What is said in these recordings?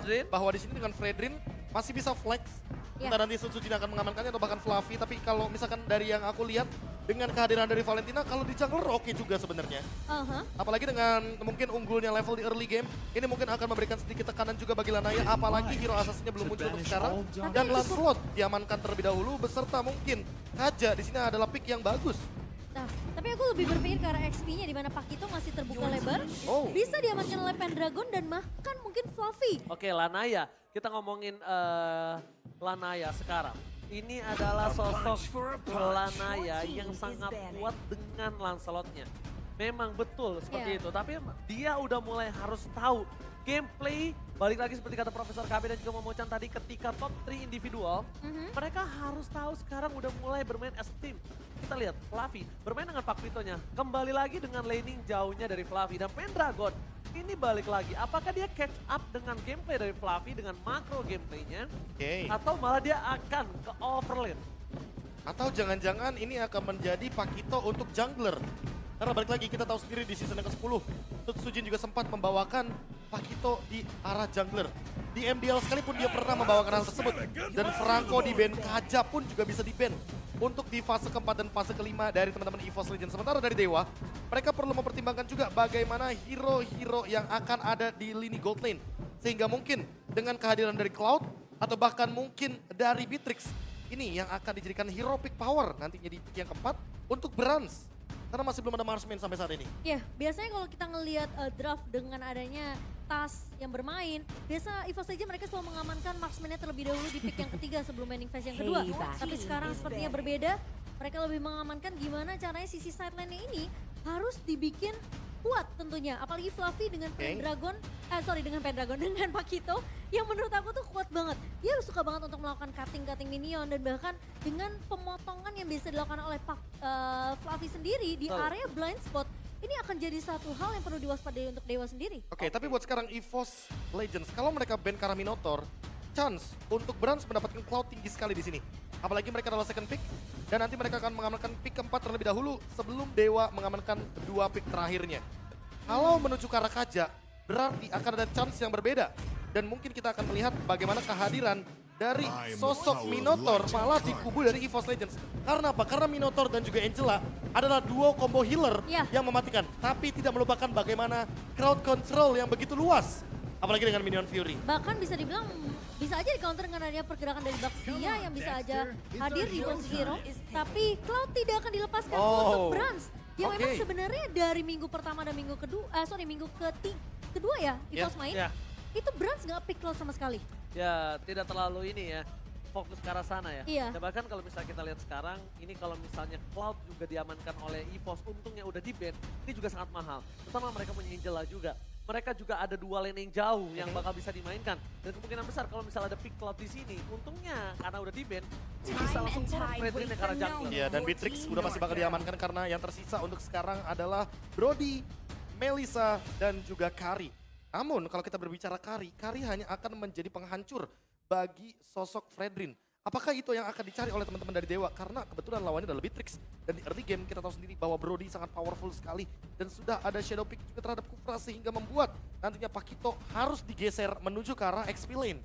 Fredrin. bahwa di sini dengan Fredrin masih bisa flex. Entah nanti Sutsujin akan mengamankannya atau bahkan Fluffy. Tapi kalau misalkan dari yang aku lihat dengan kehadiran dari Valentina, kalau di jungler oke juga sebenarnya. Apalagi dengan mungkin unggulnya level di early game, ini mungkin akan memberikan sedikit tekanan juga bagi Lanaya. Apalagi hero asasinya belum muncul untuk sekarang. Dan Lancelot diamankan terlebih dahulu beserta mungkin Kaja. Di sini adalah pick yang bagus. Nah, tapi aku lebih berpikir ke arah XP-nya di mana Pakito masih terbuka lebar. Oh. Bisa diamankan oleh Pendragon dan bahkan mungkin Fluffy. Oke, Lanaya. Kita ngomongin Lanaya sekarang. Ini adalah sosok Lanaya yang sangat kuat dengan Lancelotnya. Memang betul seperti itu, tapi dia udah mulai harus tahu gameplay. Balik lagi seperti kata Profesor KB dan juga Momochan tadi, ketika top 3 individual, mereka harus tahu sekarang udah mulai bermain as a team. Kita lihat Fluffy bermain dengan Pakitonya, kembali lagi dengan laning jauhnya dari Fluffy. Dan Pendragon ini balik lagi, apakah dia catch up dengan gameplay dari Fluffy dengan makro gameplaynya, atau malah dia akan ke overlane? Atau jangan-jangan ini akan menjadi Pakito untuk jungler. Karena balik lagi kita tahu sendiri di season yang ke-10, Sutsujin juga sempat membawakan Pakito di arah jungler. Di MDL sekalipun dia pernah membawakan hal tersebut. Dan Franco di ban, Kaja pun juga bisa di ban. Untuk di fase keempat dan fase kelima dari teman-teman EVOS Legends. Sementara dari Dewa, mereka perlu mempertimbangkan juga bagaimana hero-hero yang akan ada di lini gold lane. Sehingga mungkin dengan kehadiran dari Cloud atau bahkan mungkin dari Beatrix, ini yang akan dijadikan hero pick power nantinya di pick yang keempat untuk Brans. Karena masih belum ada marksman sampai saat ini. Ya, biasanya kalau kita ngelihat draft dengan adanya tas yang bermain, biasa EVOS Legends mereka selalu mengamankan marksman-nya terlebih dahulu di pick yang ketiga sebelum main phase yang kedua. Tapi sekarang sepertinya berbeda, mereka lebih mengamankan gimana caranya sisi side lane ini harus dibikin kuat tentunya. Apalagi Fluffy dengan Pendragon, dengan Pakito yang menurut aku tuh kuat banget. Dia suka banget untuk melakukan cutting minion dan bahkan dengan pemotongan yang bisa dilakukan oleh Fluffy sendiri di area blind spot. Ini akan jadi satu hal yang perlu diwaspadai untuk Dewa sendiri. Oke, tapi buat sekarang EVOS Legends, kalau mereka ban karena Minotaur, chance untuk Brans mendapatkan Cloud tinggi sekali di sini. Apalagi mereka adalah second pick, dan nanti mereka akan mengamankan pick keempat terlebih dahulu sebelum Dewa mengamankan dua pick terakhirnya. Kalau menuju ke arah Kaja, berarti akan ada chance yang berbeda. Dan mungkin kita akan melihat bagaimana kehadiran dari sosok Minotaur malah di kubu dari EVOS Legends. Karena apa? Karena Minotaur dan juga Angela adalah duo combo healer yang mematikan. Tapi tidak melupakan bagaimana crowd control yang begitu luas. Apalagi dengan Minion Fury. Bahkan bisa dibilang bisa aja di counter dengan adanya pergerakan dari Baxia yang bisa aja hadir di posisi hero. Tapi Cloud tidak akan dilepaskan untuk Brans. Yang memang sebenarnya dari minggu pertama dan minggu kedua, minggu kedua ya EVOS main. Itu Brans nggak pick Cloud sama sekali. Ya, tidak terlalu ini ya, fokus ke arah sana ya. Dan bahkan kalau misalnya kita lihat sekarang, ini kalau misalnya Cloud juga diamankan oleh EVOS, untungnya udah di-ban, ini juga sangat mahal. Terutama mereka punya Angela juga. Mereka juga ada dua lane yang jauh yang bakal bisa dimainkan. Dan kemungkinan besar kalau misalnya ada pick Cloud di sini, untungnya karena udah di-ban, bisa langsung turun Fredrin ke arah jungler. Iya, dan Beatrix udah pasti bakal diamankan karena yang tersisa untuk sekarang adalah Brody, Melissa, dan juga Kari. Namun kalau kita berbicara Kari hanya akan menjadi penghancur bagi sosok Fredrin. Apakah itu yang akan dicari oleh teman-teman dari Dewa? Karena kebetulan lawannya adalah Beatrix. Dan di early game kita tahu sendiri bahwa Brody sangat powerful sekali. Dan sudah ada shadow pick juga terhadap Kufra sehingga membuat nantinya Pakito harus digeser menuju ke arah XP lane.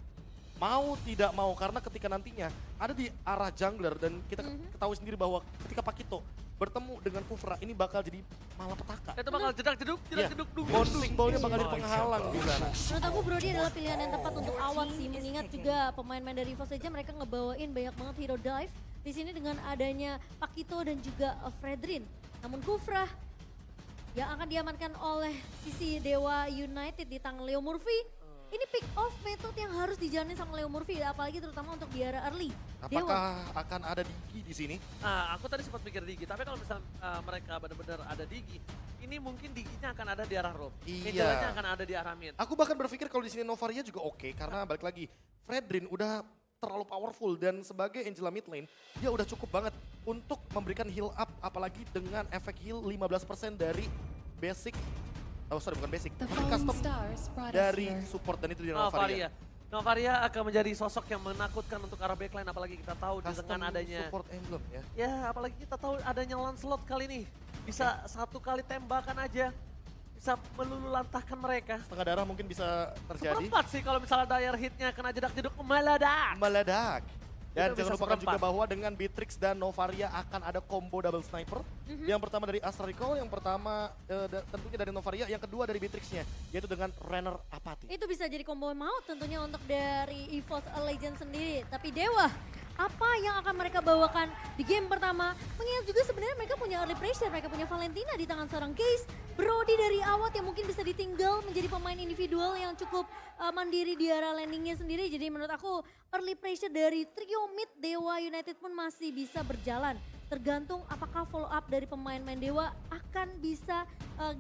Mau tidak mau karena ketika nantinya ada di arah jungler dan kita ketahui sendiri bahwa ketika Pakito bertemu dengan Kufra ini bakal jadi malapetaka. Itu bakal jedak-jeduk. Bouncing ball-nya bakal jadi penghalang di sana. Menurut aku Brody adalah pilihan yang tepat untuk awal sih. Mengingat juga pemain-pemain dari EVOS saja mereka ngebawain banyak banget hero dive. Di sini dengan adanya Pakito dan juga Fredrin. Namun Kufra yang akan diamankan oleh sisi Dewa United di tangan Leo Murphy. Ini pick off method yang harus dijalani sama Leo Murphy, apalagi terutama untuk di area early. Apakah akan ada Digi di sini? Nah, aku tadi sempat pikir Digi, tapi kalau misalnya mereka benar-benar ada Digi, ini mungkin Diginya akan ada di arah rob. Angelanya akan ada di arah mid. Aku bahkan berpikir kalau di sini Novaria juga oke, karena balik lagi Fredrin udah terlalu powerful dan sebagai Angela mid lane, dia udah cukup banget untuk memberikan heal up, apalagi dengan efek heal 15% dari basic. Bukan basic, custom dari support dan itu di Novaria. Novaria akan menjadi sosok yang menakutkan untuk arah backline, apalagi kita tahu dengan adanya support emblem ya. Ya, apalagi kita tahu adanya Lancelot kali ini. Bisa satu kali tembakan aja. bisa melululantahkan mereka. Setengah darah mungkin bisa terjadi. Seperempat sih kalau misalnya Dire Hit-nya kena jedak-jeduk meledak. Meledak. Dan Itu jangan bisa lupakan juga seperempat. bahwa dengan Beatrix dan Novaria akan ada combo double sniper. Yang pertama dari Astra Recall, yang pertama tentunya dari Novaria, yang kedua dari Beatrixnya, yaitu dengan Renner Apathy. Itu bisa jadi combo maut tentunya untuk dari EVOS Legends sendiri. Tapi Dewa, apa yang akan mereka bawakan di game pertama? Mengingat juga sebenarnya mereka punya early pressure, mereka punya Valentina di tangan seorang Case. Brody dari awat yang mungkin bisa ditinggal menjadi pemain individual yang cukup mandiri di area landingnya sendiri. Jadi menurut aku early pressure dari trio mid Dewa United pun masih bisa berjalan. Tergantung apakah follow up dari pemain-pemain Dewa akan bisa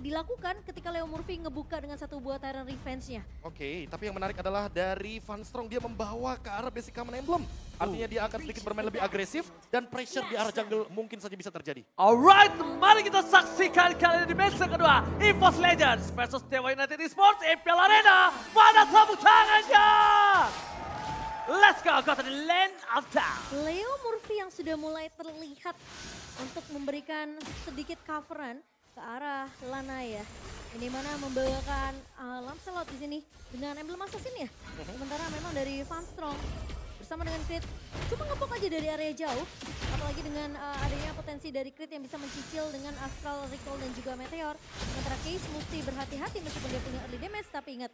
dilakukan ketika Leo Murphy ngebuka dengan satu buah Tyrant Revenge-nya. Oke, tapi yang menarik adalah dari Van Strong, dia membawa ke arah basic common emblem. Artinya dia akan sedikit bermain lebih agresif dan pressure di arah jungle mungkin saja bisa terjadi. Alright, mari kita saksikan kali ini di match kedua. EVOS Legends versus Dewa United Esports EPL Arena. Mana tepuk tangannya? Let's go to the land of town. Leo Murphy yang sudah mulai terlihat untuk memberikan sedikit coveran ke arah Lanaya. Ini mana membawakan Lancelot di sini dengan emblem assassin ya. Sementara memang dari Van Strong bersama dengan Crit cuma ngepok aja dari area jauh. Apalagi dengan adanya potensi dari Crit yang bisa mencicil dengan Astral Recall dan juga Meteor. Sementara Case mesti berhati-hati meskipun dia punya early damage, tapi ingat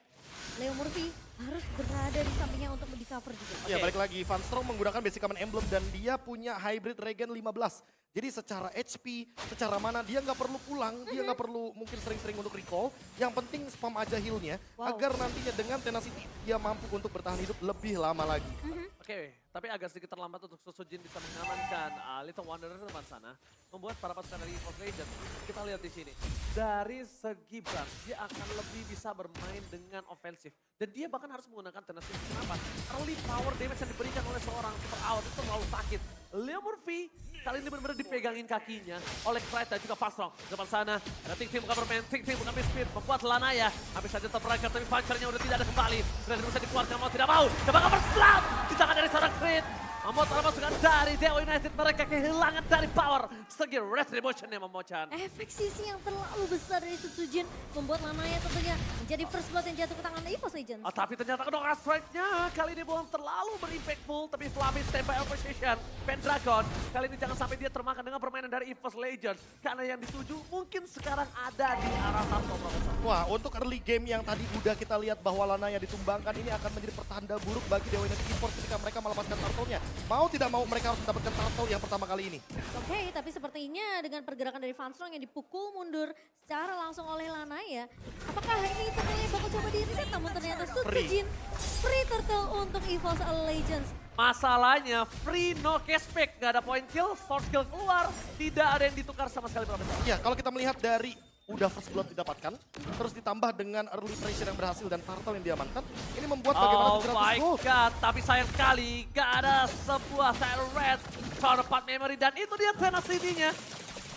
Leo Murphy harus berada di sampingnya untuk di cover juga. Ya, balik lagi Van Strong menggunakan basic common emblem dan dia punya hybrid regen 15. Jadi secara HP, secara mana dia nggak perlu pulang, dia nggak perlu mungkin sering-sering untuk recall. Yang penting spam aja healnya agar nantinya dengan tenacity dia mampu untuk bertahan hidup lebih lama lagi. Oke, tapi agak sedikit terlambat untuk Susujin bisa mengamankan Little Wanderer di depan sana. Membuat para pasukan dari EVOS Legends, kita lihat di sini. Dari segi Brand, dia akan lebih bisa bermain dengan ofensif. Dan dia bahkan harus menggunakan tenacity. Kenapa? Early power damage yang diberikan oleh seorang super out itu terlalu sakit. Leo Murphy kali ini benar-benar dipegangin kakinya oleh Clyde dan juga Van Strong. Di depan sana ada Ting bukan bermain, Ting bukan speed, membuat Lanaya habis saja terperangkap tapi punchernya udah tidak ada kembali. Sudah bisa dikeluarkan mau tidak mau, coba cover slam di tangan dari seorang Crit. Membuat para pasukan dari Dewa United mereka kehilangan dari power. Segi retribution yang memochan. Efek sisi yang terlalu besar dari Sutsujin membuat Lanaya tentunya menjadi first blood yang jatuh ke tangan EVOS Legends. Tapi ternyata kedua strike-nya kali ini belum terlalu berimpactful. Tapi Flamis standby on position. Pendragon kali ini jangan sampai dia termakan dengan permainan dari EVOS Legends. Karena yang dituju mungkin sekarang ada di arah Tarkov, Profesor. Wah, untuk early game yang tadi udah kita lihat bahwa Lanaya ditumbangkan, ini akan menjadi pertanda buruk bagi Dewa United Esports ketika mereka melepaskan turtle-nya. Mau tidak mau mereka harus mendapatkan turtle yang pertama kali ini. Oke, tapi sepertinya dengan pergerakan dari Van Strong yang dipukul mundur secara langsung oleh Lanaya, apakah ini turtle-nya bakal coba di-reset? Namun ternyata Sutsujin free turtle untuk EVOS Legends. Masalahnya free no cashback, gak ada point kill, force kill keluar, tidak ada yang ditukar sama sekali, Profesor. Ya, kalau kita melihat dari udah first blood didapatkan, terus ditambah dengan early pressure yang berhasil dan turtle yang diamankan, ini membuat bagaimana Oh 700 my gold. god, tapi sayang sekali gak ada sebuah Tyrant Red, counterpart memory, dan itu dia tenacity-nya.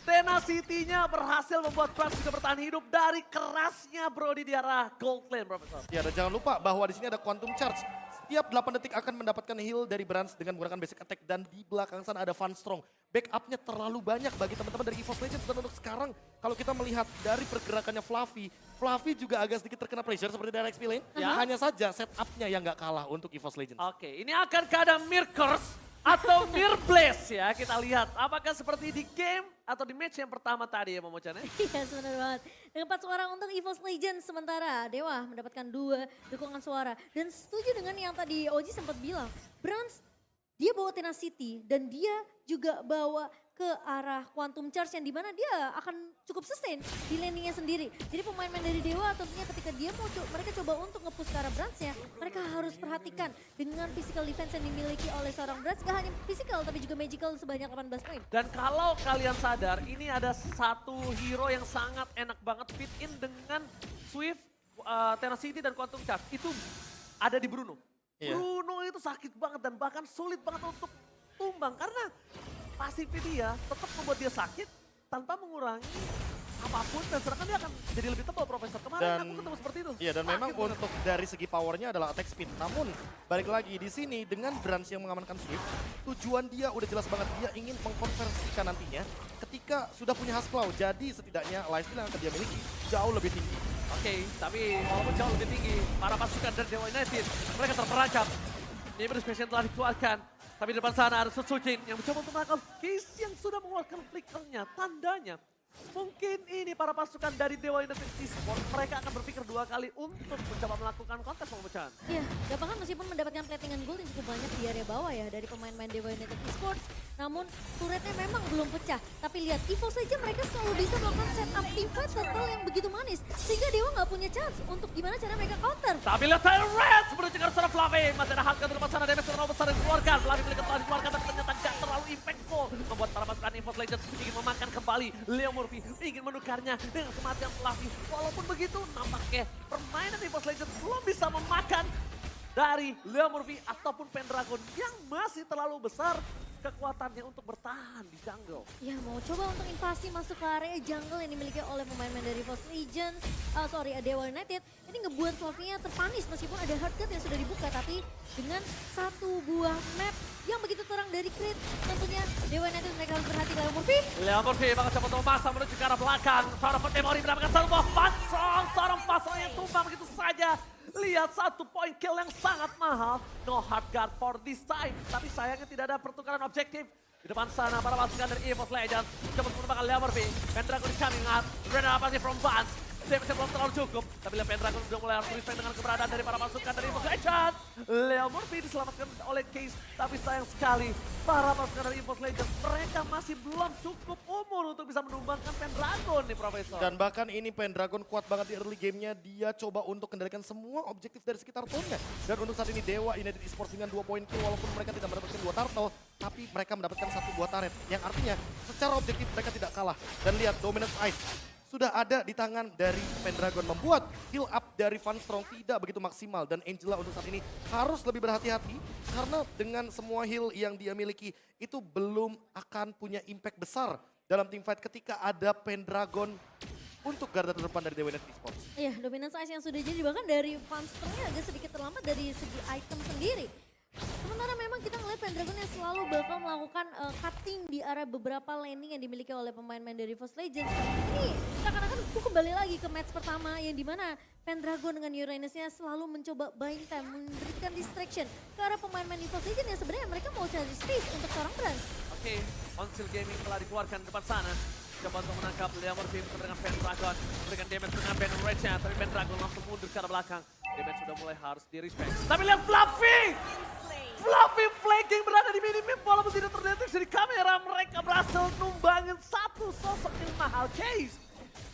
Tenacity-nya berhasil membuat Krabs juga bertahan hidup dari kerasnya Brody di arah gold lane, Profesor. Ya, dan jangan lupa bahwa di sini ada quantum charge. Setiap 8 detik akan mendapatkan heal dari Brands dengan menggunakan basic attack, dan di belakang sana ada Van Strong. Backupnya terlalu banyak bagi teman-teman dari EVOS Legends, dan untuk sekarang kalau kita melihat dari pergerakannya Fluffy juga agak sedikit terkena pressure seperti dari XP lane. Ya. Hanya saja setupnya yang nggak kalah untuk EVOS Legends. Oke, ini akan ada Mirror Curse atau Mirror Blaze ya. Kita lihat apakah seperti di game atau di match yang pertama tadi ya Momochan ya. Iya, benar banget. Dengan 4 suara untuk EVOS Legends, sementara Dewa mendapatkan 2 dukungan suara. Dan setuju dengan yang tadi Oji sempat bilang, Browns dia bawa Tenacity dan dia juga bawa ke arah Quantum Charge yang dimana dia akan cukup sustain di landingnya sendiri. Jadi pemain-pemain dari Dewa tentunya ketika dia mau mereka coba untuk nge-push ke arah Brands-nya, mereka harus perhatikan dengan physical defense yang dimiliki oleh seorang Brands, gak hanya physical tapi juga magical sebanyak 18 poin. Dan kalau kalian sadar, ini ada satu hero yang sangat enak banget fit in dengan Swift, Tenacity dan Quantum Charge. Itu ada di Bruno. Iya. Bruno itu sakit banget dan bahkan sulit banget untuk tumbang karena pasifnya dia tetap membuat dia sakit tanpa mengurangi apapun dan serangan dia akan jadi lebih tebal, Profesor. Kemarin Dan- aku ketemu seperti itu. Iya, dan Sakit memang banget. untuk dari segi powernya adalah attack speed. Namun balik lagi di sini dengan Brans yang mengamankan Swift, tujuan dia udah jelas banget, dia ingin mengkonversikan nantinya ketika sudah punya Hasclaw. Jadi setidaknya lifesteal yang akan dia miliki jauh lebih tinggi. Oke, tapi walaupun jauh lebih tinggi, para pasukan dari Dewa United, mereka terperangkap. Nimrus Passion telah dikeluarkan, tapi di depan sana ada Sutsujin yang mencoba untuk menangkap Case yang sudah mengeluarkan flickernya. Tandanya, mungkin ini para pasukan dari Dewa United Esports, mereka akan berpikir 2 kali untuk mencoba melakukan kontes pemecahan. Iya, Gapakan meskipun mendapatkan platingan gold yang cukup banyak di area bawah ya dari pemain-pemain Dewa United Esports. Namun turretnya memang belum pecah. Tapi lihat, EVOS saja mereka selalu bisa melakukan setup teamfight turtle yang begitu manis. Sehingga Dewa nggak punya chance untuk gimana cara mereka counter. Tapi lihat Tyrant menuju ke arah Flavi. Masih ada Hulk di depan sana, damage terlalu besar yang dikeluarkan. Flavi Flicker telah dikeluarkan tapi ternyata gak terlalu impactful. Membuat para pasukan EVOS Legends ingin memakan kembali Leo Murphy. Ingin menukarnya dengan kematian Flavi. Walaupun begitu, nampaknya permainan EVOS Legends belum bisa memakan dari Leo Murphy ataupun Pendragon yang masih terlalu besar kekuatannya untuk bertahan di jungle. Ya mau coba untuk invasi masuk ke area jungle yang dimiliki oleh pemain-pemain dari EVOS Legends, Dewa United. Ini ngebuat Flavinya terpanis meskipun ada hard cut yang sudah dibuka. Tapi dengan satu buah map yang begitu terang dari Crit, tentunya Dewa United mereka harus berhati Leo Murphy. Leo Murphy bakal coba untuk memaksa menuju ke arah belakang. Seorang Memori mendapatkan satu buah pasong. Seorang pasong yang tumbang begitu saja. Lihat 1 point kill yang sangat mahal. No hard guard for this time. Tapi sayangnya tidak ada pertukaran objektif. Di depan sana para pasukan dari EVOS Legends. Coba untuk menembakkan Leo Murphy. Pendragon is coming up. Renner apa from Vance. Damage belum terlalu cukup. Tapi lihat Pendragon sudah mulai harus respect dengan keberadaan dari para pasukan dari EVOS Legends. Leo Murphy diselamatkan oleh Case. Tapi sayang sekali para pasukan dari EVOS Legends. Mereka masih belum cukup umur untuk bisa menumbangkan Pendragon nih Profesor. Dan bahkan ini Pendragon kuat banget di early gamenya. Dia coba untuk kendalikan semua objektif dari sekitar tone-nya. Dan untuk saat ini Dewa United Esports dengan 2 poin kill walaupun mereka tidak mendapatkan 2 turtle. Tapi mereka mendapatkan 1 buah turret. Yang artinya secara objektif mereka tidak kalah. Dan lihat Dominance Ice sudah ada di tangan dari Pendragon. Membuat heal up dari Van Strong tidak begitu maksimal. Dan Angela untuk saat ini harus lebih berhati-hati. Karena dengan semua heal yang dia miliki itu belum akan punya impact besar dalam teamfight ketika ada Pendragon untuk garda terdepan dari Dewa United Esports. Iya, Dominance Ice yang sudah jadi bahkan dari Funsternya agak sedikit terlambat dari segi item sendiri. Sementara memang kita ngeliat Pendragon yang selalu bakal melakukan cutting di arah beberapa laning yang dimiliki oleh pemain-pemain dari EVOS Legends. Ini seakan-akan aku kembali lagi ke match pertama yang dimana Pendragon dengan Uranusnya selalu mencoba buying time, memberikan distraction ke arah pemain-pemain EVOS Legends yang sebenarnya mereka mau cari space untuk seorang Brans. Oke, Council Gaming telah dikeluarkan di depan sana. Coba untuk menangkap Leo Murphy bersama dengan Pendragon. Berikan damage dengan Ben Rage-nya, tapi Pendragon langsung mundur ke arah belakang. Damage sudah mulai harus di-respect. Tapi lihat Fluffy! Fluffy flanking berada di mini-map walaupun tidak terdeteksi di kamera. Mereka berhasil numbangin satu sosok yang mahal. Case,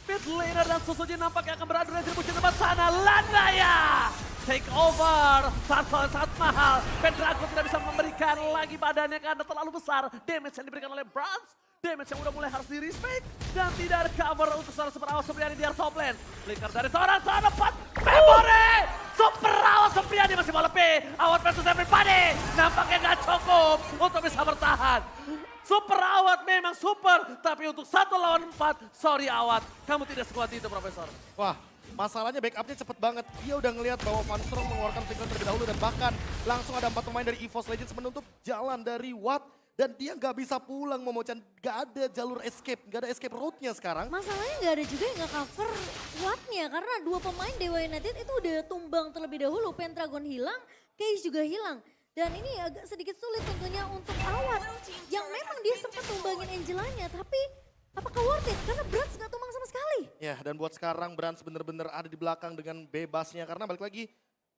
mid laner dan Sutsujin nampaknya akan beradu retribusi di depan sana. Lanaya! Take over, Turtle yang sangat mahal. Pendragon tidak bisa memberikan lagi badannya karena terlalu besar. Damage yang diberikan oleh Brans, damage yang udah mulai harus di-respect. Dan tidak ada cover untuk seorang Super Awas Supriyadi di arah top lane. Flicker dari seorang dapat Memori! Super Awas Supriyadi masih mau lebih. Awat versus everybody. Nampaknya gak cukup untuk bisa bertahan. Super Awat memang super, tapi untuk 1 lawan 4, sorry Awat, kamu tidak sekuat itu Profesor. Wah, masalahnya backupnya cepet banget. Dia udah ngelihat bahwa Van Strong mengeluarkan flicker terlebih dahulu dan bahkan langsung ada 4 pemain dari EVOS Legends menutup jalan dari Watt. Dan dia nggak bisa pulang Momochan, nggak ada jalur escape, nggak ada escape route-nya sekarang. Masalahnya nggak ada juga yang nggak cover Wattnya karena 2 pemain Dewa United itu udah tumbang terlebih dahulu. Pendragon hilang, Case juga hilang. Dan ini agak sedikit sulit tentunya untuk Awat yang memang dia sempat tumbangin Angelanya. Tapi apakah worth it? Karena Brans nggak tumbang sama sekali. Ya, dan buat sekarang Brans bener-bener ada di belakang dengan bebasnya. Karena balik lagi,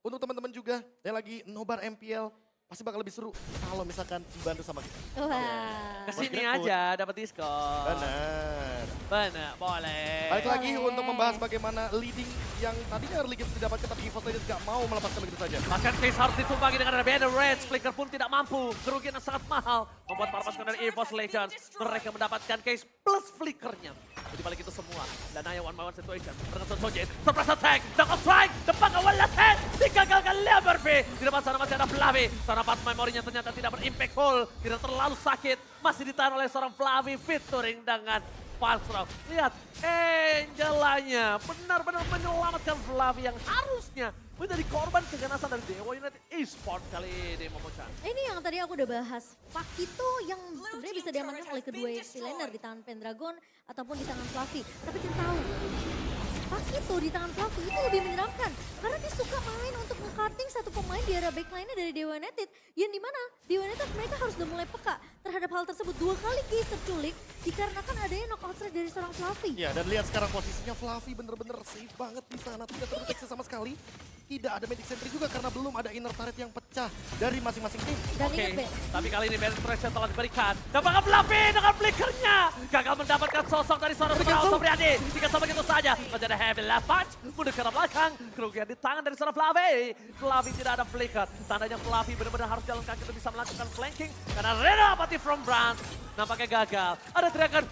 untuk teman-teman juga yang lagi nobar MPL, pasti bakal lebih seru kalau misalkan dibantu sama kita. Wah. Kesini Buat aja dapat diskon. Benar. Benar, boleh. Balik lagi Boleh. untuk membahas bagaimana leading yang tadinya early game didapatkan tapi EVOS Legends gak mau melepaskan begitu saja. Bahkan Case harus ditumpangi dengan ada Banner Rage. Flicker pun tidak mampu. Kerugian yang sangat mahal. Membuat para pasukan dari EVOS Legends. Mereka mendapatkan Case plus flickernya. Jadi balik itu semua. Lanaya one by one situation. Dengan Sutsujin. Surprise attack. Double strike. Depan awal attack. Digagalkan Leo Murphy. Di depan sana masih ada Flavi. Seorang Pat Memorinya ternyata tidak berimpactful. Tidak terlalu sakit. Masih ditahan oleh seorang Flavi featuring dengan Pasrah. Lihat, Angelanya benar-benar menyelamatkan Fluffy yang harusnya menjadi korban keganasan dari Dewa United Esports kali ini, Momo-chan. Ini yang tadi aku udah bahas. Pakito yang sebenarnya bisa diamankan oleh kedua XP laner di tangan Pendragon ataupun di tangan Fluffy. Tapi kita tahu, Pakito di tangan Fluffy itu lebih menyeramkan. Karena dia suka main untuk nge-cutting satu pemain di area backline-nya dari Dewa United. Yang dimana Dewa United mereka harus udah mulai peka terhadap hal tersebut. 2 kali Case terculik dikarenakan adanya knockout strike dari seorang Fluffy. Ya, dan lihat sekarang posisinya Fluffy bener-bener safe banget di sana. Tidak terdeteksi sama sekali. Tidak ada Magic Sentry juga karena belum ada inner turret yang pecah dari masing-masing tim. Dan Oke, ingat Be, tapi kali ini Bandit Pressure telah diberikan. Dapatkan Fluffy dengan flickernya. Gagal mendapatkan sosok dari seorang Super Sobriadi. Jika sama begitu saja, menjadi heavy left punch. Mundur ke arah belakang, kerugian di tangan dari seorang Fluffy. Fluffy tidak ada flicker. Tandanya Fluffy benar-benar harus jalan kaki untuk bisa melakukan flanking. Karena Renapati from Brand nampaknya gagal. Ada teriakan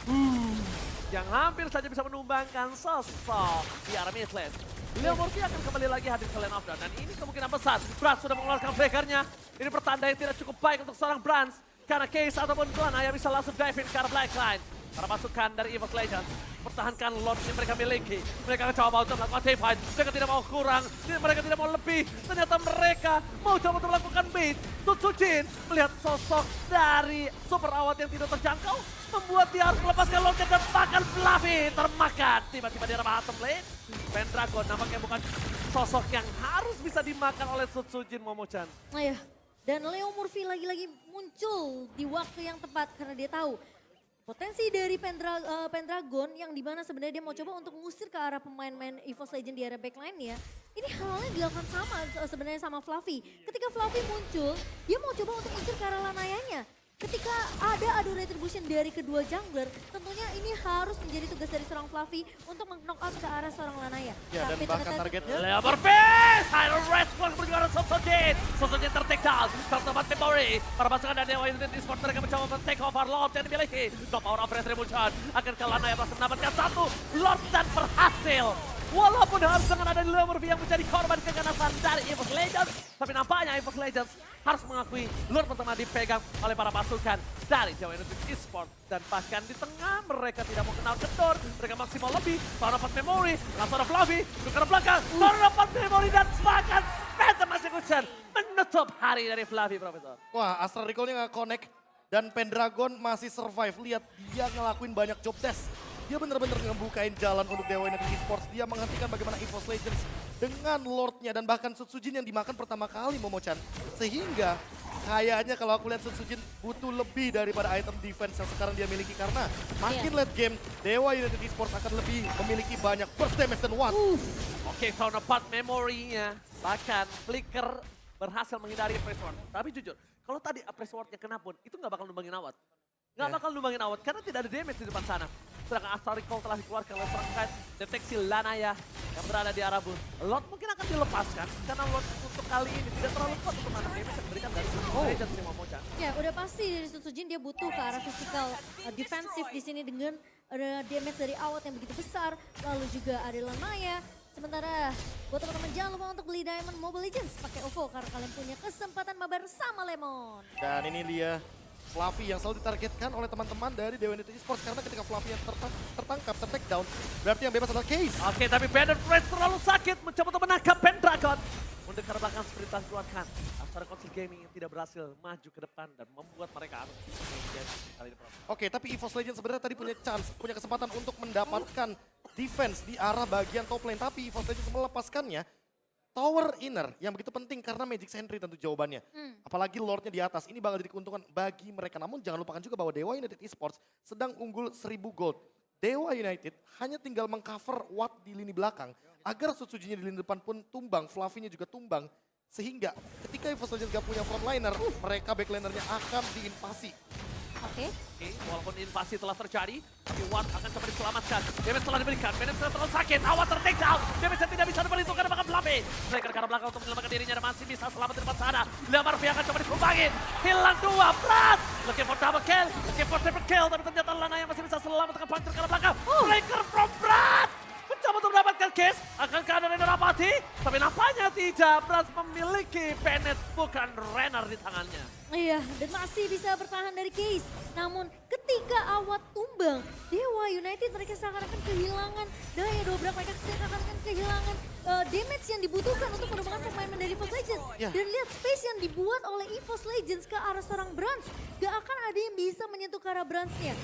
yang hampir saja bisa menumbangkan sosok di arah mid lane. Leo Murphy akan kembali lagi hadir ke lane of Dawn. Dan ini kemungkinan besar. Brand sudah mengeluarkan flickernya. Ini pertanda yang tidak cukup baik untuk seorang Brand. Karena Case ataupun Lanaya bisa langsung dive in ke arah Blackline. Para pasukan dari EVOS Legends pertahankan Lord yang mereka miliki. Mereka akan coba untuk melakukan team fight. Mereka tidak mau kurang, mereka tidak mau lebih. Ternyata mereka mau coba untuk melakukan beat. Tutsujin melihat sosok dari super awat yang tidak terjangkau. Membuat dia harus melepaskan Lordnya dan bahkan Fluffy termakan. Tiba-tiba di arah bottom lane. Pendragon nampaknya bukan sosok yang harus bisa dimakan oleh Tutsujin, Momo-chan. nah ya. Dan Leo Murphy lagi-lagi muncul di waktu yang tepat karena dia tahu potensi dari Pendragon yang dimana sebenarnya dia mau coba untuk mengusir ke arah pemain-pemain EVOS Legend di area backline ya. Ini halnya dilakukan sama sebenarnya sama Fluffy. Ketika Fluffy muncul, dia mau coba untuk mengusir ke arah Lanayanya. Ketika ada adu retribution dari kedua jungler, tentunya ini harus menjadi tugas dari seorang Fluffy untuk meng-knockout ke arah seorang Lanaya. Ya, dan bahkan targetnya Leo Murphy! Silent Response berjuara Sosojin! Sosojin ter-take down, tertempat Memory. Para pasukan dari Dewa United Esports mereka mencoba men-take over Lord yang dimiliki. No power of retribution. Akhirnya Lanaya berhasil mendapatkan satu Lord dan berhasil. Walaupun harus dengan ada Leo Murphy yang menjadi korban keganasan dari EVOS Legends. Tapi nampaknya EVOS Legends harus mengakui Lord pertama dipegang oleh para pasukan dari Dewa United Esports. Dan bahkan di tengah mereka tidak mau kenal kendor. Mereka maksimal lebih. Seorang dapat Memory, langsung ada Fluffy, ke belakang. Seorang dapat Memory dan bahkan Phantom Execution menutup hari dari Fluffy, Profesor. Wah, Astral Recall-nya nggak connect. Dan Pendragon masih survive. Lihat, dia ngelakuin banyak job test. Dia benar-benar ngebukain jalan untuk Dewa United Esports. Dia menghentikan bagaimana EVOS Legends dengan Lordnya. Dan bahkan Sutsujin yang dimakan pertama kali, Momo-chan. Sehingga kayaknya kalau aku lihat Sutsujin butuh lebih daripada item defense yang sekarang dia miliki. Karena makin late game, Dewa United Esports akan lebih memiliki banyak burst damage dan what. Oke, tahun 4 memorinya. Bahkan Flicker berhasil menghindari Press Ward. Tapi jujur, kalau tadi Press Ward-nya kena pun, itu nggak bakal numbangin awat. Nggak bakal numbangin awat karena tidak ada damage di depan sana. Sedangkan Astral Recall telah dikeluarkan oleh serangkaian deteksi Lanaya yang berada di arah booth. Lord mungkin akan dilepaskan karena Lord untuk kali ini tidak terlalu kuat untuk menahan damage yang diberikan dari Legends nih, Momo-chan. Ya udah pasti dari Sutsujin dia butuh ke arah physical defensif di sini dengan damage dari awat yang begitu besar. Lalu juga ada Lanaya. Sementara buat teman-teman jangan lupa untuk beli Diamond Mobile Legends pakai OVO karena kalian punya kesempatan mabar sama Lemon. Dan ini dia Fluffy yang selalu ditargetkan oleh teman-teman dari Dewa United Esports. Karena ketika Fluffy yang tertangkap, ter-take down, berarti yang bebas adalah Case. Oke, tapi Bandit Press terlalu sakit mencoba untuk menangkap Pendragon. Mundur ke belakang seperti telah dikeluarkan. Astral Council Gaming yang tidak berhasil maju ke depan dan membuat mereka harus kali ini. Oke, tapi EVOS Legends sebenarnya tadi punya chance, punya kesempatan untuk mendapatkan defense di arah bagian top lane. Tapi EVOS Legends melepaskannya. Tower inner yang begitu penting karena Magic Sentry tentu jawabannya. Apalagi Lordnya di atas, ini bakal jadi keuntungan bagi mereka. Namun jangan lupakan juga bahwa Dewa United Esports sedang unggul 1000 gold. Dewa United hanya tinggal mengcover Watt di lini belakang. Agar Sutsujinya di lini depan pun tumbang, Fluffy-nya juga tumbang. Sehingga ketika EVOS Legends gak punya frontliner, mereka backlinernya akan diinvasi. Oke. Oke, walaupun invasi telah terjadi, tapi Watt akan coba diselamatkan. Damage telah diberikan, Damage telah terlalu sakit, Awat ter-take down. Damage yang tidak bisa diperhitungkan bahkan Fluffy. Mereka ke arah belakang untuk menyelamatkan dirinya dan masih bisa selamat di depan sana. Leo Murphy akan coba dikumbangin. Hilang 2, Plus! Looking for double kill, looking for triple kill. Tapi ternyata Lana yang masih bisa selamat dengan puncher ke arah belakang. Breaker from Brad! Mencoba untuk mendapatkan case. Akankah ada Renner Apathy? Tapi nampaknya tidak. Brans memiliki Bennett, bukan Renner di tangannya. Iya, dan masih bisa bertahan dari Case. Namun ketika Awat tumbang, Dewa United mereka seakan-akan kehilangan daya dobrak. Mereka seakan-akan kehilangan damage yang dibutuhkan untuk menemukan pemain dari EVOS Legends. Ya. Dan lihat space yang dibuat oleh EVOS Legends ke arah seorang Brans. Gak akan ada yang bisa menyentuh ke arah Bransnya.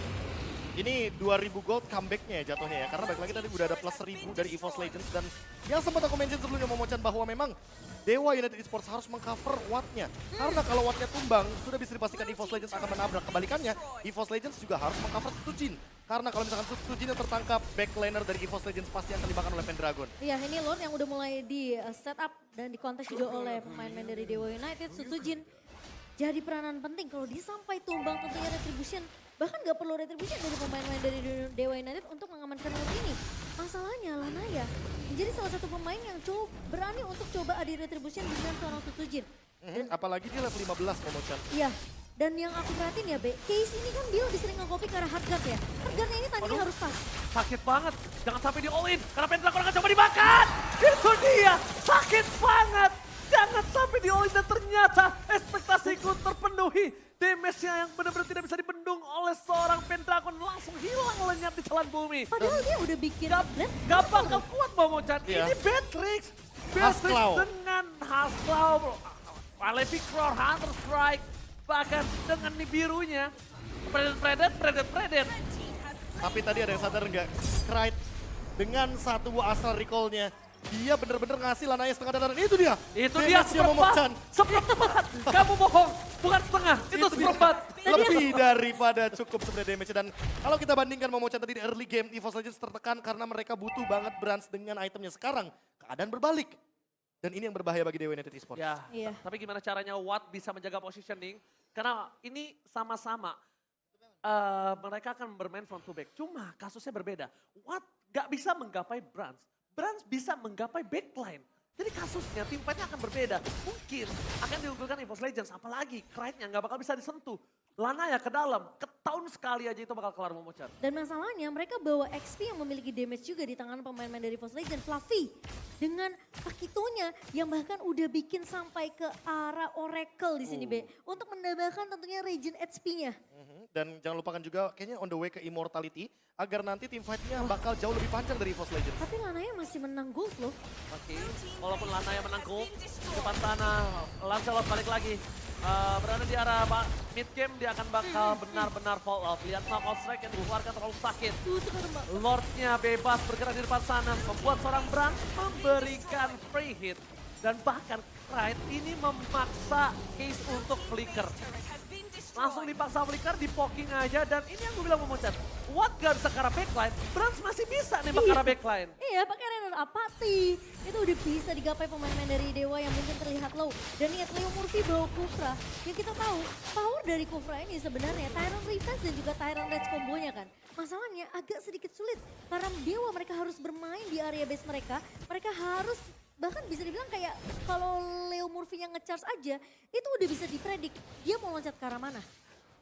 Ini 2000 gold comebacknya ya jatuhnya ya. Karena balik lagi tadi udah ada plus 1000 dari EVOS Legends. Dan yang sempat aku mention sebelumnya Momochan bahwa memang Dewa United Esports harus mengcover Wattnya. Karena kalau Wattnya tumbang, sudah bisa dipastikan EVOS Legends akan menabrak. Kebalikannya, EVOS Legends juga harus mengcover Sutujin. Karena kalau misalkan Sutujin yang tertangkap, backlaner dari EVOS Legends pasti akan dimakan oleh Pendragon. Iya, ini Lord yang udah mulai di setup dan dikontes juga oleh pemain-pemain dari Dewa United. Sutujin jadi peranan penting kalau dia sampai tumbang tentunya Retribution. Bahkan gak perlu Retribution dari pemain-pemain dari Dewa United untuk mengamankan Lord ini. Masalahnya Lanaya menjadi salah satu pemain yang berani untuk coba adi Retribution dengan seorang Sutujin. Apalagi dia level 15 Momochan. Iya, dan yang aku perhatiin ya Be, Case ini kan dia lebih sering nge-copy ke arah hardguard ya. Hardguardnya ini timingnya harus pas. Sakit banget. Jangan sampai di all in. Karena Pendragon akan coba dimakan. Itu dia. Sakit banget. Jangan sampai di all in dan ternyata ekspektasiku terpenuhi. Damage-nya yang benar-benar tidak bisa dibendung oleh seorang Pendragon langsung hilang lenyap di telan bumi. Padahal dia udah bikin blend. Gak bakal kuat Momochan. Iya. Ini Beatrix. Hasklaw. Dengan Hasklaw. Malefic Roar, Hunter Strike. Bahkan dengan nih birunya. Predet. Tapi tadi ada yang sadar nggak? Krite dengan satu asal recall-nya. Dia bener-bener ngasih Lanaya setengah dana. Itu dia. Itu dia Damage-nya Momochan. seperempat. Kamu bohong, bukan setengah, itu seperempat. Lebih daripada cukup sebenarnya damage. Dan kalau kita bandingkan Momochan tadi di early game, EVOS Legends tertekan karena mereka butuh banget Brans dengan itemnya. Sekarang keadaan berbalik. Dan ini yang berbahaya bagi Dewa United Esports. Ya, Iya. tapi gimana caranya Watt bisa menjaga positioning? Karena ini sama-sama mereka akan bermain front to back. Cuma kasusnya berbeda. Watt gak bisa menggapai Brans. Brans bisa menggapai backline. Jadi kasusnya tim fight-nya akan berbeda. Mungkin akan diunggulkan EVOS Legends. Apalagi Krite-nya gak bakal bisa disentuh. Lanaya ke dalam, ketaun sekali aja itu bakal kelar Momochan. Dan masalahnya mereka bawa XP yang memiliki damage juga di tangan pemain-pemain dari EVOS Legends. Fluffy dengan Pakitonya yang bahkan udah bikin sampai ke arah Oracle di sini Be. Untuk menambahkan tentunya regen HP-nya. Dan jangan lupakan juga kayaknya on the way ke Immortality. Agar nanti tim fight-nya bakal jauh lebih panjang dari EVOS Legends. Tapi Lanaya masih menang gold loh. Oke, walaupun Lanaya menang gold, depan sana Lancelot balik lagi. Berada di arah mid game dia akan bakal benar-benar fall off. Lihat knockout strike yang dikeluarkan terlalu sakit. Lordnya bebas bergerak di depan sana, membuat seorang Brand memberikan free hit. Dan bahkan Krite ini memaksa Case untuk flicker. Langsung dipaksa flicker, di poking aja, dan ini yang gue bilang Momochan. Watt gak bisa ke arah backline, Brans masih bisa nembak ke arah backline. Iya, pakai Renner Apathy. Itu udah bisa digapai pemain-pemain dari Dewa yang mungkin terlihat low. Dan lihat Leo Murphy bawa Kufra. Yang kita tahu, power dari Kufra ini sebenarnya Tyrant Reverse dan juga Tyrant Rage kombonya kan. Masalahnya agak sedikit sulit. Karena Dewa mereka harus bermain di area base mereka. Mereka harus bahkan bisa dibilang kayak kalau Leo Murphy yang nge-charge aja, itu udah bisa dipredik dia mau loncat ke arah mana.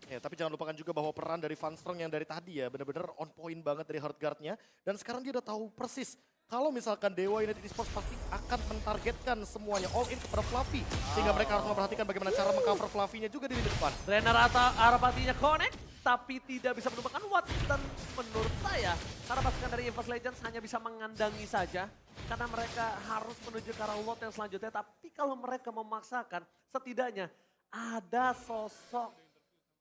Ya, tapi jangan lupakan juga bahwa peran dari Van Strong yang dari tadi ya benar-benar on point banget dari hard guard-nya. Dan sekarang dia udah tahu persis kalau misalkan Dewa United Esports pasti akan mentargetkan semuanya all in kepada Fluffy. Sehingga mereka harus memperhatikan bagaimana cara mengcover Fluffy-nya juga di depan. Renner atau Arapatinya connect, tapi tidak bisa menumbangkan Watt. Dan menurut saya, para pasukan dari EVOS Legends hanya bisa mengandangi saja. Karena mereka harus menuju ke arah Watt yang selanjutnya. Tapi kalau mereka memaksakan, setidaknya ada sosok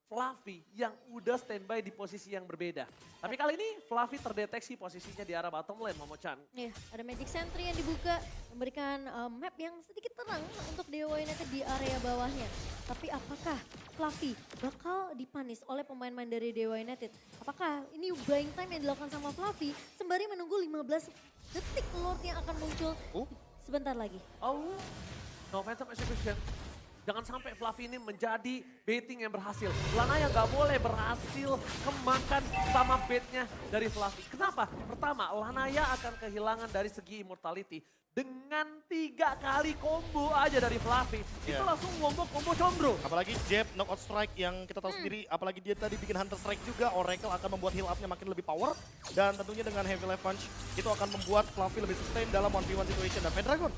Fluffy yang udah standby di posisi yang berbeda. Tapi kali ini Fluffy terdeteksi posisinya di arah bottom lane, Momochan. Iya, ada Magic Sentry yang dibuka, memberikan map yang sedikit terang untuk Dewa United di area bawahnya. Tapi apakah Fluffy bakal dipanis oleh pemain-pemain dari Dewa United? Apakah ini buying time yang dilakukan sama Fluffy sembari menunggu 15 detik Lord yang akan muncul sebentar lagi? Oh, no phantom execution. Jangan sampai Fluffy ini menjadi baiting yang berhasil. Lanaya nggak boleh berhasil kemakan sama baitnya dari Fluffy. Kenapa? Pertama, Lanaya akan kehilangan dari segi immortality. Dengan 3 kali combo aja dari Fluffy, itu langsung combo combro. Apalagi jab, knockout strike yang kita tahu sendiri, apalagi dia tadi bikin hunter strike juga, Oracle akan membuat heal up-nya makin lebih power. Dan tentunya dengan heavy life punch, itu akan membuat Fluffy lebih sustain dalam 1v1 situation. Dan Pendragon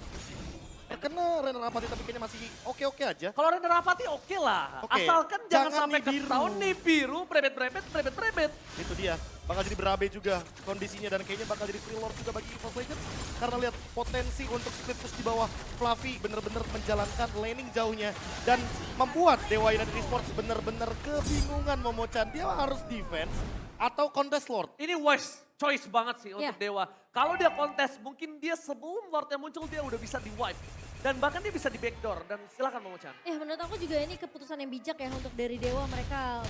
terkena Rainer Apathy tapi kayaknya masih oke-oke aja. Kalau Rainer Apathy oke lah, Oke, asalkan jangan sampai nih biru. ketahuan nih biru, brebet. Itu dia, bakal jadi berabe juga kondisinya dan kayaknya bakal jadi free lord juga bagi EVOS Legends. Karena lihat potensi untuk split push di bawah, Fluffy bener-bener menjalankan laning jauhnya. Dan membuat Dewa United Esports bener-bener kebingungan Momochan. Dia harus defense atau contest lord. Ini wise choice banget sih untuk Dewa. Kalau dia kontes, mungkin dia sebelum Lordnya muncul dia udah bisa di wipe. Dan bahkan dia bisa di backdoor dan silakan Momochan. Menurut aku juga ini keputusan yang bijak ya untuk dari Dewa. Mereka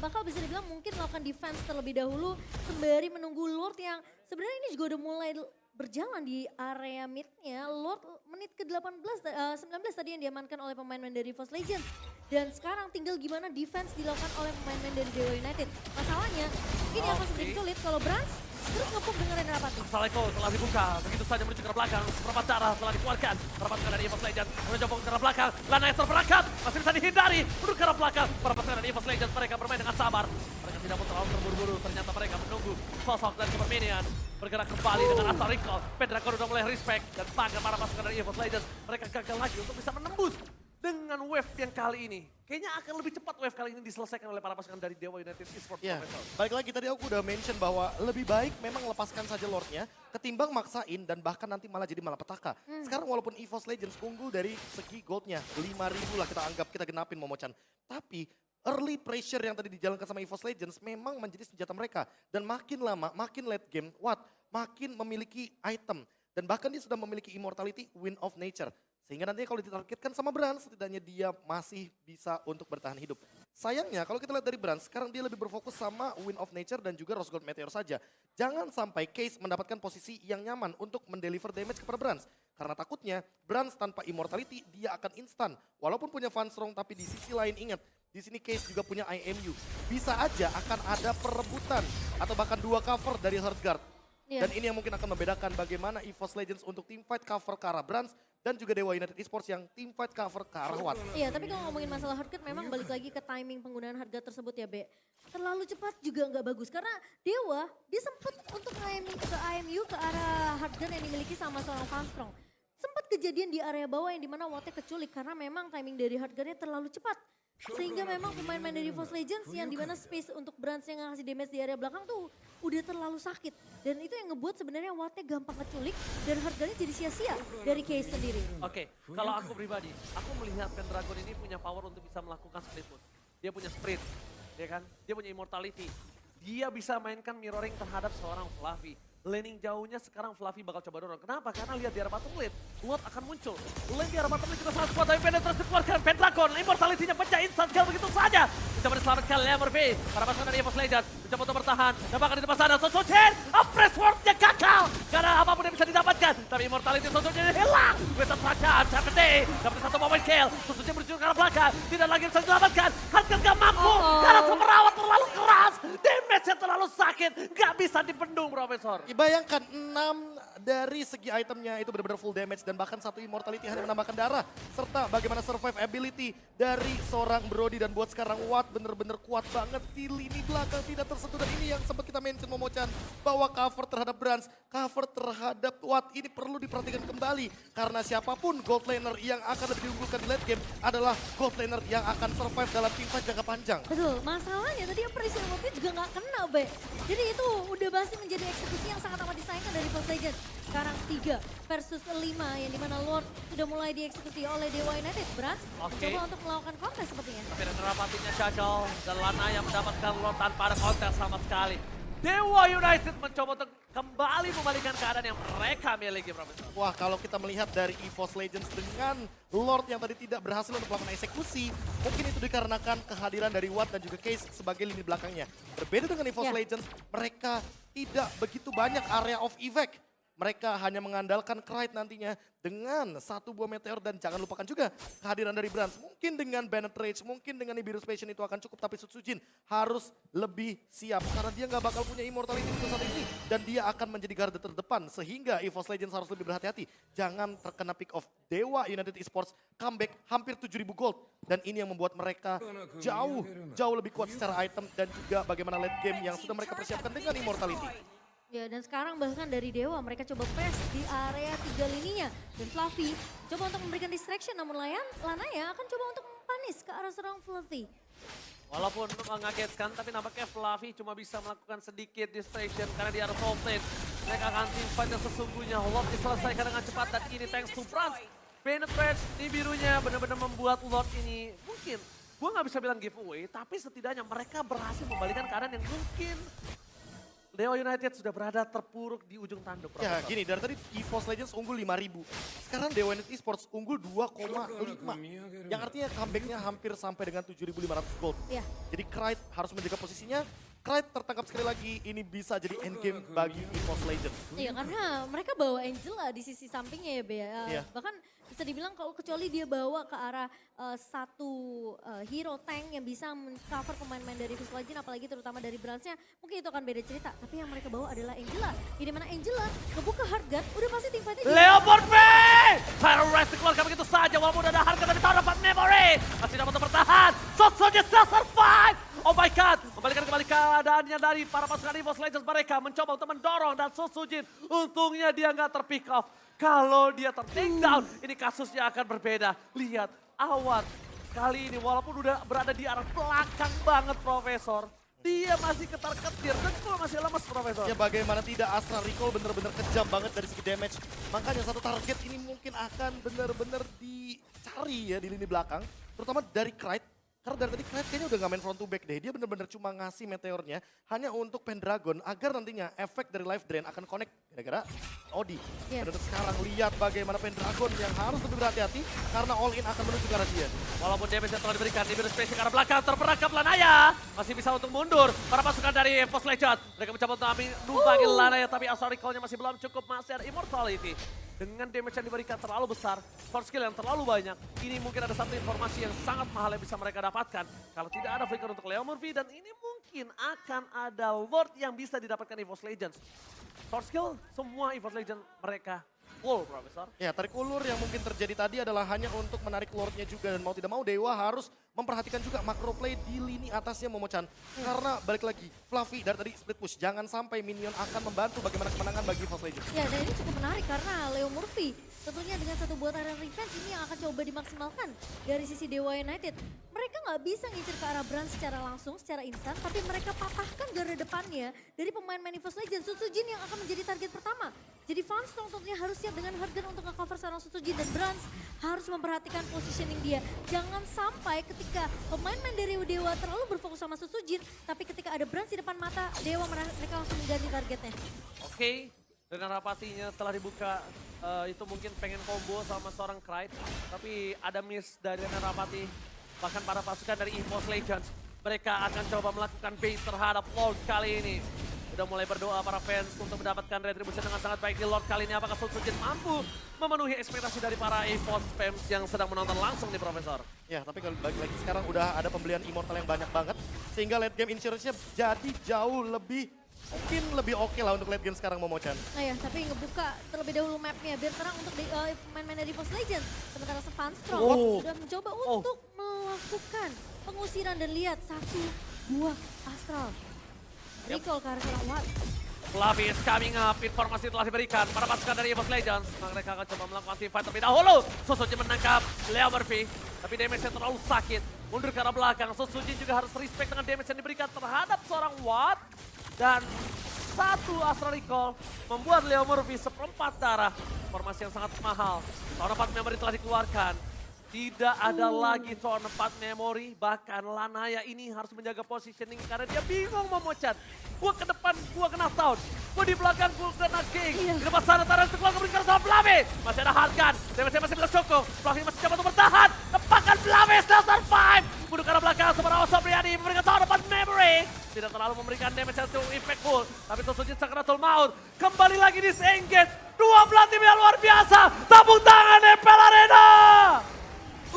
bakal bisa dibilang mungkin melakukan defense terlebih dahulu sembari menunggu Lord yang sebenarnya ini juga udah mulai berjalan di area midnya. Lord menit ke-19 tadi yang diamankan oleh pemain-pemain dari EVOS Legends. Dan sekarang tinggal gimana defense dilakukan oleh pemain-pemain dari Dewa United. Masalahnya ini akan sedikit sulit kalau Brans terus ngepuk dengan Rainer Apathy. Saleko telah dibuka, begitu saja menuju ke belakang. Seperempat darah telah dikeluarkan. Perapatan dari EVOS Legends mencoba ke arah belakang. Lanaya terperangkap, masih bisa dihindari. Menuju ke arah belakang. Perapatan dari EVOS Legends mereka bermain dengan sabar. Mereka tidak mau terlalu terburu-buru, ternyata mereka menunggu sosok dari Super Minion. Bergerak kembali dengan asal recall. Pendragon udah mulai respect dan bangga para pasukan dari EVOS Legends. Mereka gagal lagi untuk bisa menembus dengan wave yang kali ini. Kayaknya akan lebih cepat wave kali ini diselesaikan oleh para pasukan dari Dewa United Esports. Ya, balik lagi tadi aku udah mention bahwa lebih baik memang lepaskan saja Lordnya ketimbang maksain dan bahkan nanti malah jadi malapetaka. Sekarang walaupun EVOS Legends unggul dari segi goldnya 5.000 lah kita anggap, kita genapin Momochan. Tapi early pressure yang tadi dijalankan sama EVOS Legends memang menjadi senjata mereka. Dan makin lama, makin late game, makin memiliki item. Dan bahkan dia sudah memiliki immortality, Wind of Nature. Sehingga nantinya kalau ditargetkan sama Brans, setidaknya dia masih bisa untuk bertahan hidup. Sayangnya kalau kita lihat dari Brans, sekarang dia lebih berfokus sama Wind of Nature dan juga Rose Gold Meteor saja. Jangan sampai Case mendapatkan posisi yang nyaman untuk mendeliver damage kepada Brans. Karena takutnya Brans tanpa immortality dia akan instan. Walaupun punya Fan Strong tapi di sisi lain ingat, di sini Case juga punya IMU. Bisa aja akan ada perebutan atau bahkan 2 cover dari Heartguard. Dan ini yang mungkin akan membedakan bagaimana EVOS Legends untuk teamfight cover ke arah Brans dan juga Dewa United Esports yang teamfight cover ke arah Watt. Iya, tapi kalau ngomongin masalah Heartguard memang balik lagi ke timing penggunaan Heartguard tersebut ya, Be. Terlalu cepat juga nggak bagus karena Dewa dia sempat untuk ke IMU ke arah Heartguard yang dimiliki sama seorang Fanstrong. Sempat kejadian di area bawah yang dimana Wattnya keculik karena memang timing dari Heartguard-nya terlalu cepat. Sehingga memang pemain-pemain dari EVOS Legends yang dimana space untuk Brans yang ngasih damage di area belakang tuh udah terlalu sakit. Dan itu yang ngebuat sebenarnya Wattnya gampang keculik dan harganya jadi sia-sia dari Case sendiri. Oke, kalau aku pribadi, aku melihat Pendragon ini punya power untuk bisa melakukan split push. Dia punya sprint, ya kan? Dia punya immortality. Dia bisa mainkan mirroring terhadap seorang Fluffy. Laning jauhnya sekarang Fluffy bakal coba dorong. Kenapa? Karena lihat di arah bottom lane, Lord akan muncul. Lane di arah bottom lane juga sangat kuat, tapi Pendant terus dikeluarkan. Pendragon, immortality-nya pecah instant kill begitu saja. Mencoba diselamatkan Lemur B. Para pasukan dari EVOS Legends mencoba untuk bertahan. Dan bahkan di depan sana, Sosocen, Press Ward-nya gagal. Karena apapun yang bisa didapatkan. Tapi immortality Sosocen hilang. With attack, 7D. Dapat satu moment kill. Sosocen menuju ke arah belakang. Tidak lagi bisa diselamatkan. Harkat gak mampu. Karena semerawat terlalu keras. Damage-nya terlalu sakit. Gak bisa dibendung, Profesor. Bayangkan 6 dari segi itemnya itu benar-benar full damage dan bahkan 1 immortality hanya menambahkan darah. Serta bagaimana survive ability dari seorang Brody dan buat sekarang Watt benar-benar kuat banget di lini belakang tidak tersentuh. Dan ini yang sempat kita mention Momochan bahwa cover terhadap Brans, cover terhadap Watt ini perlu diperhatikan kembali. Karena siapapun gold laner yang akan lebih diunggulkan di late game adalah gold laner yang akan survive dalam teamfight jangka panjang. Betul, masalahnya tadi Operation Wattnya juga nggak kena, Be. Jadi itu udah pasti menjadi eksekusi yang sangat amat disayangkan dari EVOS Legends. Sekarang 3 versus 5 yang dimana Lord sudah mulai dieksekusi oleh Dewa United. Brans coba untuk melakukan kontes sepertinya. Tapi Rapatinya gagal dan Lanaya mendapatkan Lord tanpa ada kontes sama sekali. Dewa United mencoba untuk kembali membalikkan keadaan yang mereka miliki, Profesor. Wah, kalau kita melihat dari EVOS Legends dengan Lord yang tadi tidak berhasil untuk melakukan eksekusi, mungkin itu dikarenakan kehadiran dari Watt dan juga Case sebagai lini belakangnya. Berbeda dengan EVOS Legends, mereka tidak begitu banyak area of effect. mereka hanya mengandalkan Krite nantinya dengan satu buah meteor dan jangan lupakan juga kehadiran dari Brans. Mungkin dengan Banned Rage, mungkin dengan Nibiru's Passion itu akan cukup, tapi Sutsujin harus lebih siap karena dia nggak bakal punya immortality untuk saat ini dan dia akan menjadi garda terdepan sehingga EVOS Legends harus lebih berhati-hati. Jangan terkena pick off Dewa United Esports comeback hampir 7.000 gold dan ini yang membuat mereka jauh lebih kuat secara item dan juga bagaimana late game yang sudah mereka persiapkan dengan immortality. Ya, dan sekarang bahkan dari Dewa mereka coba press di area 3 lininya. Dan Fluffy coba untuk memberikan distraction, namun Lanaya akan coba untuk panis ke arah seorang Fluffy. Walaupun mengagetkan, tapi nampaknya Fluffy cuma bisa melakukan sedikit distraction karena dia harus ultimate. Mereka akan teamfight yang sesungguhnya. Lord diselesaikan dengan cepat dan ini thanks to Brans. Banned Rage di birunya benar-benar membuat Lord ini mungkin, gue gak bisa bilang giveaway, tapi setidaknya mereka berhasil membalikan keadaan yang mungkin Dewa United sudah berada terpuruk di ujung tanduk. Ya gini, dari tadi EVOS Legends unggul 5.000. Sekarang Dewa United Esports unggul 2,5. Yang artinya comebacknya hampir sampai dengan 7.500 gold. Ya. Jadi Krite harus menjaga posisinya. Krite tertangkap sekali lagi, ini bisa jadi endgame bagi EVOS Legends. Iya, karena mereka bawa Angela di sisi sampingnya ya, Bea. Iya. Bahkan bisa dibilang kalau kecuali dia bawa ke arah satu hero tank yang bisa cover pemain-pemain dari EVOS Legends, apalagi terutama dari Bransnya, mungkin itu akan beda cerita. Tapi yang mereka bawa adalah Angela. Di mana Angela ngebuka Heartguard, udah pasti teamfightnya Leopard B! Terrorist dikeluarkan begitu saja walaupun ada harga dari tahun dapat memory. Masih dapat bertahan. Sosonya still survive. Oh my god, kembalikan kembali keadaannya dari para pasukan EVOS Legends. Mereka mencoba untuk mendorong dan Susujin untungnya dia nggak terpick off. Kalau dia ter-take down, ini kasusnya akan berbeda. Lihat, Awan kali ini walaupun udah berada di arah belakang banget Profesor, dia masih ketar-ketir dan juga masih lemes Profesor. Ya bagaimana tidak, Astral Recall bener-bener kejam banget dari segi damage. Makanya satu target ini mungkin akan bener-bener dicari ya di lini belakang. Terutama dari Krite. Karena dari tadi Krite kayaknya udah gak main front to back deh. Dia bener-bener cuma ngasih meteornya hanya untuk Pendragon agar nantinya efek dari life drain akan connect gara-gara Odi. Yeah. Dan untuk sekarang lihat bagaimana Pendragon yang harus lebih berhati-hati karena all in akan menuju ke arah dia. Walaupun damage yang telah diberikan di biru spesial ke arah belakang terperangkap Lanaya. Masih bisa untuk mundur para pasukan dari EVOS Legends. Mereka mencoba untuk numpangi Lanaya tapi Astral Recall-nya masih belum cukup. Masih ada Immortality. Dengan damage yang diberikan terlalu besar, core skill yang terlalu banyak, ini mungkin ada satu informasi yang sangat mahal yang bisa mereka dapatkan. Kalau tidak ada flicker untuk Leo Murphy dan ini mungkin akan ada Lord yang bisa didapatkan EVOS Legends. Core skill, semua EVOS Legends mereka full, Profesor. Ya, tarik ulur yang mungkin terjadi tadi adalah hanya untuk menarik Lordnya juga. Dan mau tidak mau Dewa harus memperhatikan juga macro play di lini atasnya Momochan. Karena balik lagi, Fluffy dari tadi split push. Jangan sampai minion akan membantu bagaimana kemenangan bagi EVOS Legends. Ya, dan ini cukup menarik karena Leo Murphy tentunya dengan satu buat area revenge ini yang akan coba dimaksimalkan dari sisi Dewa United. Mereka nggak bisa ngincer ke arah Brand secara langsung, secara instan, tapi mereka patahkan garda depannya dari pemain-pemain EVOS Legends. Sutsujin yang akan menjadi target pertama. Jadi Funstrong tentunya harus siap dengan harga untuk nge-cover seorang Sutsujin dan Brand harus memperhatikan positioning dia. Jangan sampai ketika pemain-pemain dari Dewa terlalu berfokus sama Sutsujin, tapi ketika ada Brand di depan mata, Dewa mereka langsung mengganti targetnya. Oke, dengan rapatinya telah dibuka, itu mungkin pengen combo sama seorang Krite, tapi ada miss dari Renan Rapati. Bahkan para pasukan dari EVOS Legends, mereka akan coba melakukan bait terhadap Lord kali ini. Udah mulai berdoa para fans untuk mendapatkan retribution dengan sangat baik di Lord kali ini. Apakah Sutsujin mampu memenuhi ekspektasi dari para EVOS fans yang sedang menonton langsung nih Profesor? Ya, tapi kalau balik lagi sekarang udah ada pembelian Immortal yang banyak banget. Sehingga late game insurance-nya jadi jauh lebih, mungkin lebih oke lah untuk late game sekarang Momochan. Nah ya, tapi ngebuka terlebih dahulu mapnya biar terang untuk pemain-pemain dari EVOS Legends. Sementara Funstrong sudah mencoba untuk melakukan pengusiran dan lihat satu buah Astral. Recall ke arah seorang Watt. Fluffy is coming up, informasi telah diberikan para pasukan dari EVOS Legends. Mereka akan coba melakukan team fight terlebih dahulu. Susujin menangkap Leo Murphy, tapi damage-nya terlalu sakit. Mundur ke arah belakang, Susujin juga harus respect dengan damage yang diberikan terhadap seorang Watt. Dan satu Astral Recall membuat Leo Murphy seperempat darah. Formasi yang sangat mahal. Tahun 4 memory telah dikeluarkan. Tidak ada lagi soal 4 memori, bahkan Lanaya ini harus menjaga positioning karena dia bingung Momochan. Gua ke depan, gua kena Town. Gua di belakang, gua kena King. Di depan sana, Taras keluar memberikan sama Fluffy. Masih ada Hardgun, damage masih belum cukup. Fluffy masih coba untuk bertahan. Lepaskan Fluffy, still survive. Mundur ke arah belakang, sementara Osobriani memberikan tahun 4 memory. Tidak terlalu memberikan damage yang cukup impactful. Tapi Susujin sakaratul maut. Kembali lagi disengage. Dua belah tim yang luar biasa. Tepuk tangan Empel Arena.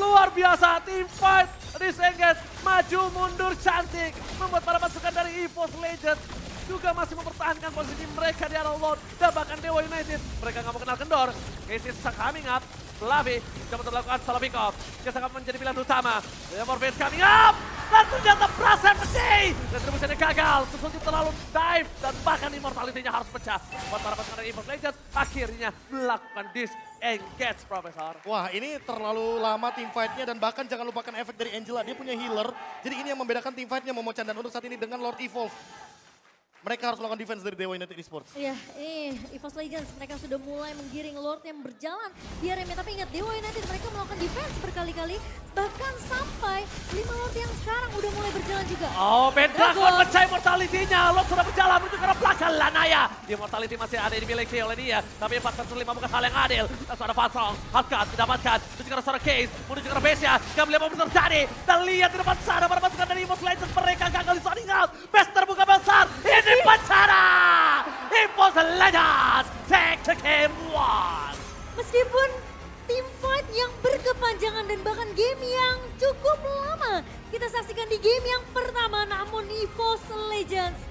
Luar biasa, team fight, disengage, maju mundur cantik. Membuat para pasukan dari EVOS Legends juga masih mempertahankan posisi mereka di arah Lord. Dan bahkan Dewa United, mereka nggak mau kenal kendor. Casey coming up, Lavi coba terlakukan salah pick off. Dia sangat menjadi pilihan utama. Morpheus coming up, dan ternyata Prasen pedih. Retribusinya gagal, Susuji terlalu dive, dan bahkan immortality-nya harus pecah. Buat para pasukan dari EVOS Legends, akhirnya melakukan disengage, Profesor. Wah, ini terlalu lama tim fight-nya dan bahkan jangan lupakan efek dari Angela. Dia punya healer, jadi ini yang membedakan tim fight-nya Momochan. Dan untuk saat ini dengan Lord Evolve, mereka harus melakukan defense dari Dewa United Esports. Iya, ini EVOS Legends mereka sudah mulai menggiring Lord yang berjalan di area meta. Tapi ingat, Dewa United mereka melakukan defense berkali-kali. Bahkan sampai 5 Lord yang sekarang udah mulai berjalan juga. Oh, Pendragon pecah immortality-nya. Lord sudah berjalan menuju ke arah belakang Lanaya. Immortality masih ada dimiliki oleh dia. Tapi 4 versus 5 bukan hal yang adil. Dan suara Fatsong, Hardcut didapatkan. Menuju ke arah suara Case, menuju ke arah Besia. Gak melihat apa terjadi. Dan lihat di depan sana para pasukan dari EVOS Legends. Mereka gagal di sounding out. Best terbuka besar. Ini bencana. EVOS Legends take to game 1. Meskipun tim fight yang berkepanjangan dan bahkan game yang cukup lama kita saksikan di game yang pertama, namun EVOS Legends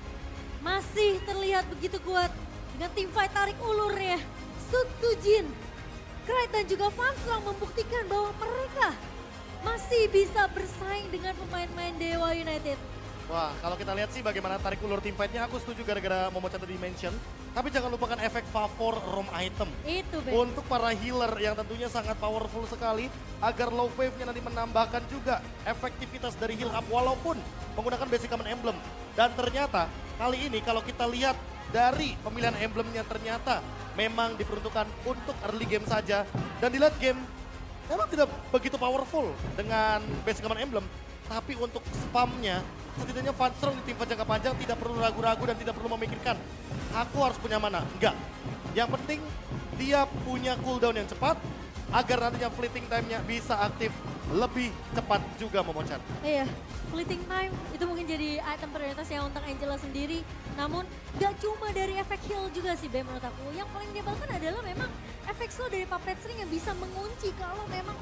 masih terlihat begitu kuat dengan tim fight tarik ulurnya. Sutsujin, Krait dan juga Fanslang membuktikan bahwa mereka masih bisa bersaing dengan pemain-pemain Dewa United. Wah, kalau kita lihat sih bagaimana tarik ulur tim fight-nya, aku setuju gara-gara Momochan tadi mention. Tapi jangan lupakan efek favor roam item. Itu, Ben. Untuk para healer yang tentunya sangat powerful sekali, agar low wave-nya nanti menambahkan juga efektivitas dari heal up walaupun menggunakan basic common emblem. Dan ternyata kali ini kalau kita lihat dari pemilihan emblemnya ternyata memang diperuntukkan untuk early game saja. Dan di late game memang tidak begitu powerful dengan basic common emblem. Tapi untuk spamnya, setidaknya Fansrong di tim fight jangka panjang tidak perlu ragu-ragu dan tidak perlu memikirkan, aku harus punya mana. Enggak. Yang penting dia punya cooldown yang cepat, agar nantinya fleeting time-nya bisa aktif lebih cepat juga Momochan. Iya, fleeting time itu mungkin jadi item prioritas yang untuk Angela sendiri. Namun gak cuma dari efek heal juga sih Ben menurut aku. Yang paling menyebalkan adalah memang efek slow dari Puppet String yang bisa mengunci kalau memang